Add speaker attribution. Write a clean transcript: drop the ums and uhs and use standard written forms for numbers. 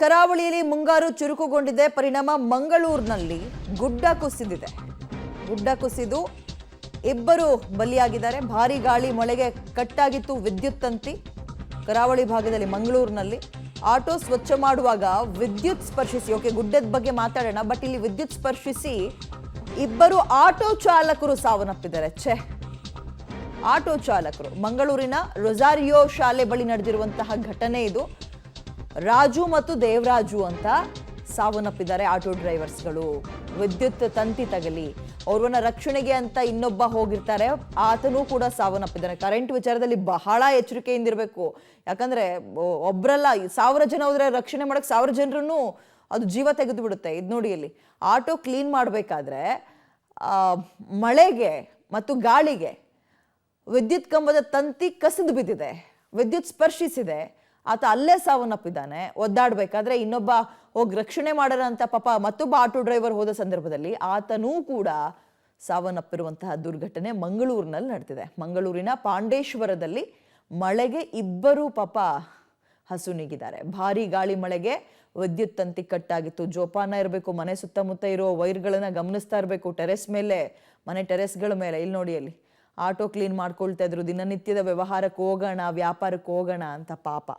Speaker 1: ಕರಾವಳಿಯಲ್ಲಿ ಮುಂಗಾರು ಚುರುಕುಗೊಂಡಿದೆ. ಪರಿಣಾಮ ಮಂಗಳೂರಿನಲ್ಲಿ ಗುಡ್ಡ ಕುಸಿದಿದೆ. ಗುಡ್ಡ ಕುಸಿದು ಇಬ್ಬರು ಬಲಿಯಾಗಿದ್ದಾರೆ. ಭಾರಿ ಗಾಳಿ ಮಳೆಗೆ ಕಟ್ಟಾಗಿತ್ತು ವಿದ್ಯುತ್ ತಂತಿ. ಕರಾವಳಿ ಭಾಗದಲ್ಲಿ ಮಂಗಳೂರಿನಲ್ಲಿ ಆಟೋ ಸ್ವಚ್ಛ ಮಾಡುವಾಗ ವಿದ್ಯುತ್ ಸ್ಪರ್ಶಿಸಿ, ಓಕೆ ಗುಡ್ಡದ ಬಗ್ಗೆ ಮಾತಾಡೋಣ, ಬಟ್ ಇಲ್ಲಿ ವಿದ್ಯುತ್ ಸ್ಪರ್ಶಿಸಿ ಇಬ್ಬರು ಆಟೋ ಚಾಲಕರು ಸಾವನ್ನಪ್ಪಿದ್ದಾರೆ. ಆಟೋ ಚಾಲಕರು ಮಂಗಳೂರಿನ ರೊಸಾರಿಯೋ ಶಾಲೆ ಬಳಿ ನಡೆದಿರುವಂತಹ ಘಟನೆ ಇದು. ರಾಜು ಮತ್ತು ದೇವರಾಜು ಅಂತ ಸಾವನ್ನಪ್ಪಿದ್ದಾರೆ ಆಟೋ ಡ್ರೈವರ್ಸ್ಗಳು. ವಿದ್ಯುತ್ ತಂತಿ ತಗಲಿ ಅವ್ರನ್ನ ರಕ್ಷಣೆಗೆ ಅಂತ ಇನ್ನೊಬ್ಬ ಹೋಗಿರ್ತಾರೆ, ಆತನೂ ಕೂಡ ಸಾವನ್ನಪ್ಪಿದ್ದಾನೆ. ಕರೆಂಟ್ ವಿಚಾರದಲ್ಲಿ ಬಹಳ ಎಚ್ಚರಿಕೆಯಿಂದ ಇರಬೇಕು. ಯಾಕಂದ್ರೆ ಒಬ್ರಲ್ಲ 1000 ಜನ ಹೋದ್ರೆ ರಕ್ಷಣೆ ಮಾಡಕ್ 1000 ಜನರನ್ನು ಅದು ಜೀವ ತೆಗೆದು ಬಿಡುತ್ತೆ. ಇದು ನೋಡಿ, ಇಲ್ಲಿ ಆಟೋ ಕ್ಲೀನ್ ಮಾಡಬೇಕಾದ್ರೆ ಮಳೆಗೆ ಮತ್ತು ಗಾಳಿಗೆ ವಿದ್ಯುತ್ ಕಂಬದ ತಂತಿ ಕಸಿದು ಬಿದ್ದಿದೆ, ವಿದ್ಯುತ್ ಸ್ಪರ್ಶಿಸಿದೆ. ಆತ ಅಲ್ಲೇ ಸಾವನ್ನಪ್ಪಿದ್ದಾನೆ. ಒದ್ದಾಡ್ಬೇಕಾದ್ರೆ ಇನ್ನೊಬ್ಬ ಹೋಗಿ ರಕ್ಷಣೆ ಮಾಡೋಣ ಅಂತ ಪಾಪ ಮತ್ತೊಬ್ಬ ಆಟೋ ಡ್ರೈವರ್ ಹೋದ ಸಂದರ್ಭದಲ್ಲಿ ಆತನೂ ಕೂಡ ಸಾವನ್ನಪ್ಪಿರುವಂತಹ ದುರ್ಘಟನೆ ಮಂಗಳೂರಿನಲ್ಲಿ ನಡೆದಿದೆ. ಮಂಗಳೂರಿನ ಪಾಂಡೇಶ್ವರದಲ್ಲಿ ಮಳೆಗೆ ಇಬ್ಬರು ಪಾಪ ಹಸುನೀಗಿದ್ದಾರೆ. ಭಾರಿ ಗಾಳಿ ಮಳೆಗೆ ವಿದ್ಯುತ್ ತಂತಿ ಕಟ್ಟಾಗಿತ್ತು. ಜೋಪಾನ ಇರಬೇಕು, ಮನೆ ಸುತ್ತಮುತ್ತ ಇರೋ ವೈರ್ಗಳನ್ನ ಗಮನಿಸ್ತಾ ಇರಬೇಕು. ಟೆರೆಸ್ ಮೇಲೆ, ಮನೆ ಟೆರೆಸ್ಗಳ ಮೇಲೆ ಇಲ್ಲಿ ನೋಡಿ, ಅಲ್ಲಿ ಆಟೋ ಕ್ಲೀನ್ ಮಾಡ್ಕೊಳ್ತಾ ಇದ್ರು. ದಿನನಿತ್ಯದ ವ್ಯವಹಾರಕ್ಕೆ ಹೋಗೋಣ, ವ್ಯಾಪಾರಕ್ಕೆ ಹೋಗೋಣ ಅಂತ ಪಾಪ.